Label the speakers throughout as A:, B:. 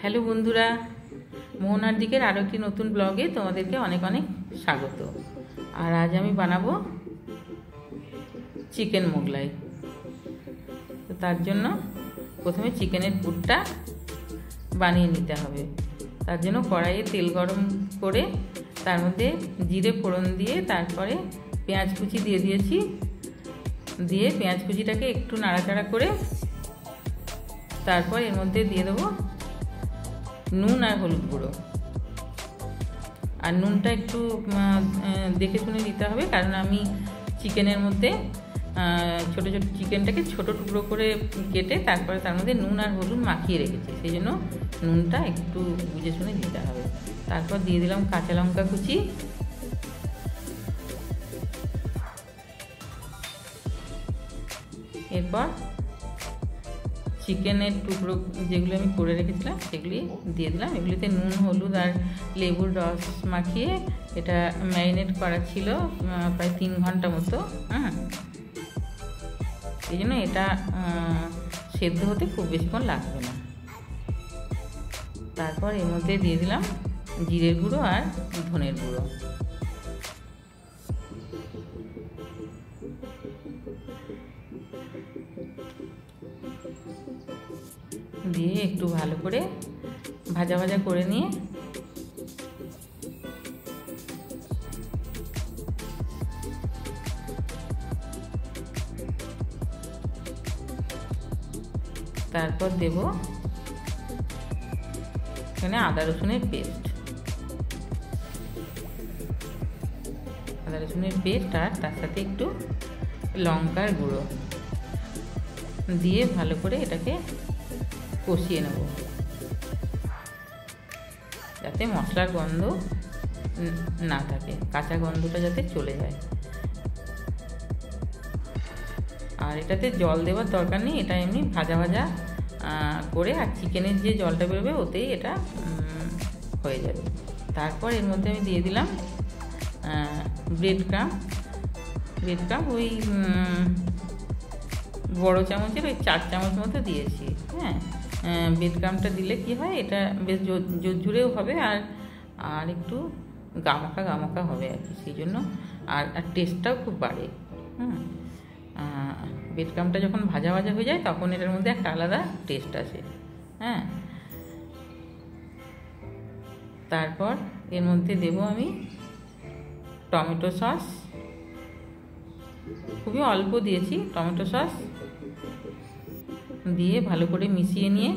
A: Hello বন্ধুরা, মোহনার দিকের আরও একটি নতুন ব্লগে তোমাদেরকে অনেক অনেক স্বাগত। আর আজ আমি বানাবো চিকেন মোগলাই। তো তার জন্য প্রথমে চিকেনের পুরটা বানিয়ে নিতে হবে। তার জন্য কড়াইয়ে তেল গরম করে তার মধ্যে জিরে ফোড়ন দিয়ে তারপরে পেঁয়াজ কুচি দিয়ে দিয়েছি। দিয়ে পেঁয়াজ কুচিটাকে একটু নাড়াচাড়া করে তারপর এর মধ্যে দিয়ে দেবো নুন আর হলুদ গুঁড়ো। আর নুনটা একটু দেখে শুনে দিতে হবে, কারণ আমি চিকেনের মধ্যে ছোটো ছোটো চিকেনটাকে ছোটো টুকরো করে কেটে তারপরে তার মধ্যে নুন আর হলুদ মাখিয়ে রেখেছি, সেই জন্য নুনটা একটু বুঝে শুনে দিতে হবে। তারপর দিয়ে দিলাম কাঁচা লঙ্কা কুচি, এরপর চিকেনের টুকরো যেগুলো আমি করে রেখেছিলাম সেগুলি দিয়ে দিলাম। এগুলিতে নুন হলুদ আর লেবুর রস মাখিয়ে এটা ম্যারিনেট করা ছিল প্রায় 3 ঘন্টা মতো। এই জন্য এটা সেদ্ধ হতে খুব বেশিক্ষণ লাগবে না। তারপর এর মধ্যে দিয়ে দিলাম জিরের গুঁড়ো আর ধনের গুঁড়ো। দিয়ে একটু ভালো করে ভাজা ভাজা করে নিয়ে তারপর দেব এখানে আদা রসুনের পেস্ট আর তার সাথে একটু লঙ্কার গুঁড়ো দিয়ে ভালো করে এটাকে কষিয়ে নেব, যাতে মশলার গন্ধ না থাকে, কাঁচা গন্ধটা যাতে চলে যায়। আর এটাতে জল দেওয়ার দরকার নেই, এটা এমনি ভাজা ভাজা করে আর চিকেনের যে জলটা বেরোবে ওতেই এটা হয়ে যাবে। তারপর এর মধ্যে আমি দিয়ে দিলাম ব্রেড ক্রাম্ব ওই বড় চামচের ওই 4 চামচ মতো দিয়েছি। ব্রেড ক্রাম্বটা দিলে কি হয়, এটা বেশ জোরজুরেও হবে আর একটু গামাকা হবে আর কি, সেই জন্য আর টেস্টটাও খুব বাড়ে। ব্রেড ক্রাম্বটা যখন ভাজা ভাজা হয়ে যায় তখন এটার মধ্যে একটা আলাদা টেস্ট আসে। তারপর এর মধ্যে দেব আমি টমেটো সস, খুবই অল্প দিয়েছি টমেটো সস, দিয়ে ভালো করে মিশিয়ে নিয়ে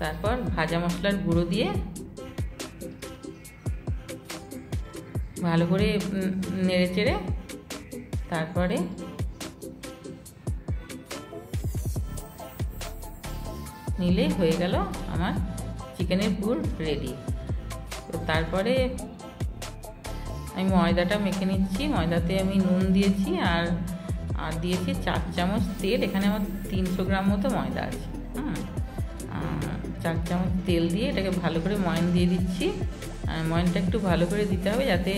A: তারপর ভাজা মশলার গুঁড়ো দিয়ে ভালো করে নেড়ে চেড়ে তারপরে নিলেই হয়ে গেল আমার চিকেনের পুর রেডি। তো তারপরে আমি ময়দাটা মেখে নিচ্ছি। ময়দাতে আমি নুন দিয়েছি আর দিয়েছি 4 চামচ তেল। এখানে আমার 300 গ্রাম মতো ময়দা আছে। 4 চামচ তেল দিয়ে এটাকে ভালো করে ময়ান দিয়ে দিচ্ছি। ময়ানটা একটু ভালো করে দিতে হবে যাতে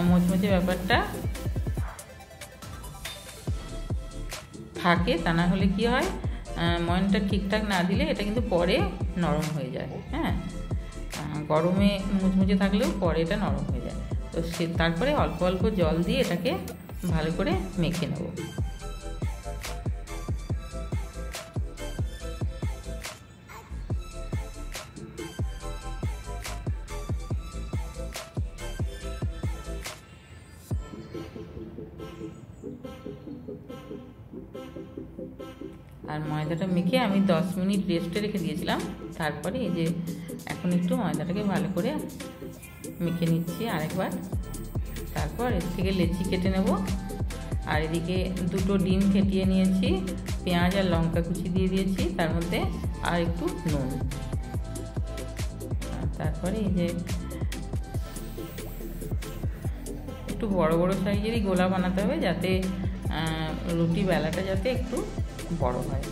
A: মচমচে ব্যাপারটা থাকে, তা না হলে কি হয়, ময়ানটা ঠিকঠাক না দিলে এটা কিন্তু পরে নরম হয়ে যায়। গরমে মুচমুচে থাকলেও পরে এটা নরম হয়ে যায়। তো তারপরে অল্প অল্প জল দিয়ে এটাকে ভালো করে মেখে নেব। আর ময়দাটা মেখে আমি 10 মিনিট রেস্টে রেখে দিয়েছিলাম। তারপরে এই যে এখন একটু ময়দাটাকে ভালো করে মেখে নিচ্ছি আরেকবার। তারপর এর থেকে লেচি কেটে নেব। আর এদিকে 2টো ডিম ফেটিয়ে নিয়েছি, পেঁয়াজ আর লঙ্কা কুচি দিয়ে দিয়েছি তার মধ্যে, আর একটু নুন। তারপরে এই যে একটু বড় বড় সাইজেরই গোলা বানাতে হবে, যাতে রুটি বেলাটা যাতে একটু বড় হয়।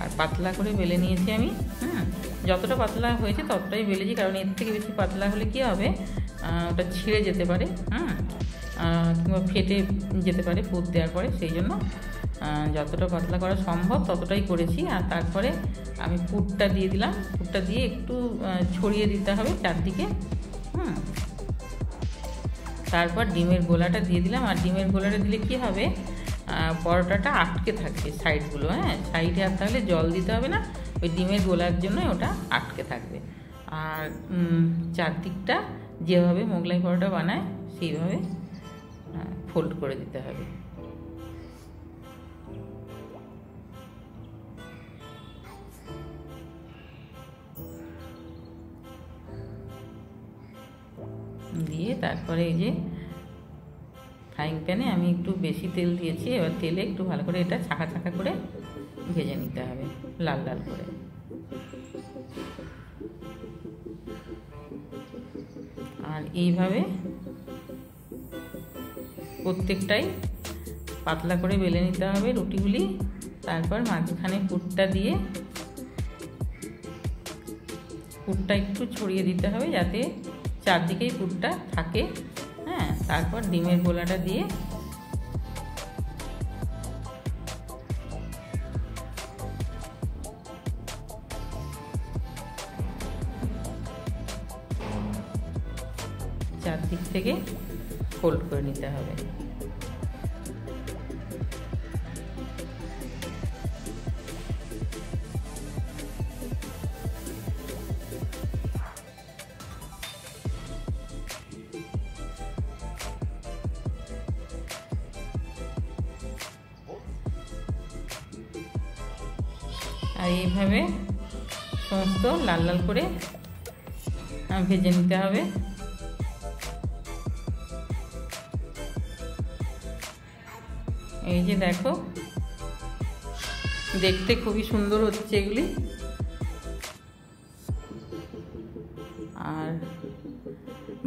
A: আর পাতলা করে বেলে নিয়েছি আমি। যতটা পাতলা হয়েছে ততটাই বেলেছি, কারণ এর থেকে বেশি পাতলা হলে কি হবে, ওটা ছিঁড়ে যেতে পারে। কিংবা ফেটে যেতে পারে পুর দেওয়ার পরে, সেই জন্য যতটা পাতলা করা সম্ভব ততটাই করেছি। আর তারপরে আমি পুরটা দিয়ে দিলাম, পুরটা দিয়ে একটু ছড়িয়ে দিতে হবে চারদিকে। তারপর ডিমের গোলাটা দিয়ে দিলাম। আর ডিমের গোলাটা দিলে কি হবে, পরোটাটা আটকে থাকবে সাইডগুলো, হ্যাঁ সাইডে আর তাহলে জল দিতে হবে না, ওই ডিমের গোলার জন্য ওটা আটকে থাকবে। আর চারদিকটা যেভাবে মোগলাই পরোটা বানায় সেইভাবে ফোল্ড করে দিতে হবে। দিয়ে তারপরে এই যে ফ্রাইং প্যানে আমি একটু বেশি তেল দিয়েছি, এবার তেলে একটু ভালো করে এটা ছাকা ছাকা করে ভেজে নিতে হবে, লাল লাল করে। আর এইভাবে প্রত্যেকটাই পাতলা করে বেলে নিতে হবে রুটিগুলি। তারপর মাঝখানে পুরটা দিয়ে পুরটা একটু ছড়িয়ে দিতে হবে যাতে চারদিকেই পুরটা থাকে, হ্যাঁ। তারপর ডিমের গোলাটা দিয়ে চারদিক থেকে ফোল্ড করে নিতে হবে। আর এইভাবে সমস্ত লাল লাল করে ভেজে নিতে হবে। এই যে দেখো, দেখতে খুবই সুন্দর হচ্ছে এগুলি। আর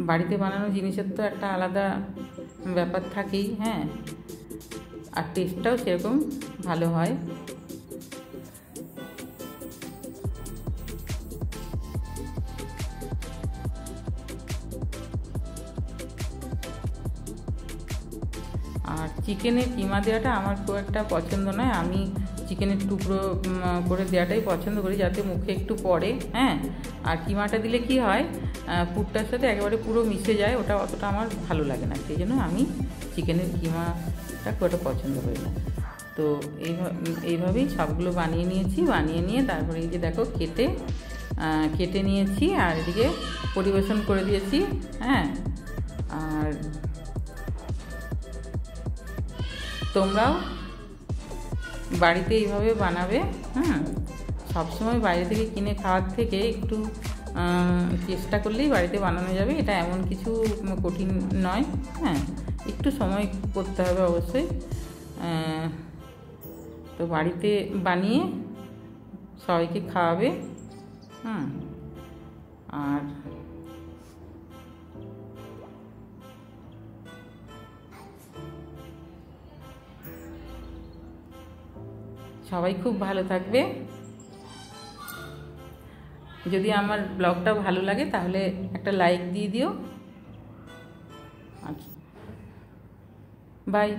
A: বাড়িতে বানানো জিনিসের তো একটা আলাদা ব্যাপার থাকেই, হ্যাঁ, আর টেস্টটাও সেরকম ভালো হয়। আর চিকেনের কিমা দেওয়াটা আমার খুব একটা পছন্দ নয়, আমি চিকেনের টুকরো করে দেওয়াটাই পছন্দ করি যাতে মুখে একটু পড়ে, হ্যাঁ। আর কিমাটা দিলে কি হয়, পুরটার সাথে একেবারে পুরো মিশে যায়, ওটা অতটা আমার ভালো লাগে না, সেই জন্য আমি চিকেনের কিমাটা খুব একটা পছন্দ করি না। তো এইভাবেই সবগুলো বানিয়ে নিয়েছি। বানিয়ে নিয়ে তারপরে এই যে দেখো কেটে নিয়েছি আর এদিকে পরিবেশন করে দিয়েছি, হ্যাঁ। আর তোমরাও বাড়িতে এইভাবে বানাবে, সবসময় বাইরে থেকে কিনে খাওয়ার থেকে একটু চেষ্টা করলেই বাড়িতে বানানো যাবে। এটা এমন কিছু কঠিন নয়, হ্যাঁ, একটু সময় করতে হবে অবশ্যই। তো বাড়িতে বানিয়ে সবাইকে খাওয়াবে, আর সবাই খুব ভালো থাকবে। যদি আমার ব্লগটা ভালো লাগে তাহলে একটা লাইক দিয়ে দিও। আচ্ছা, বাই।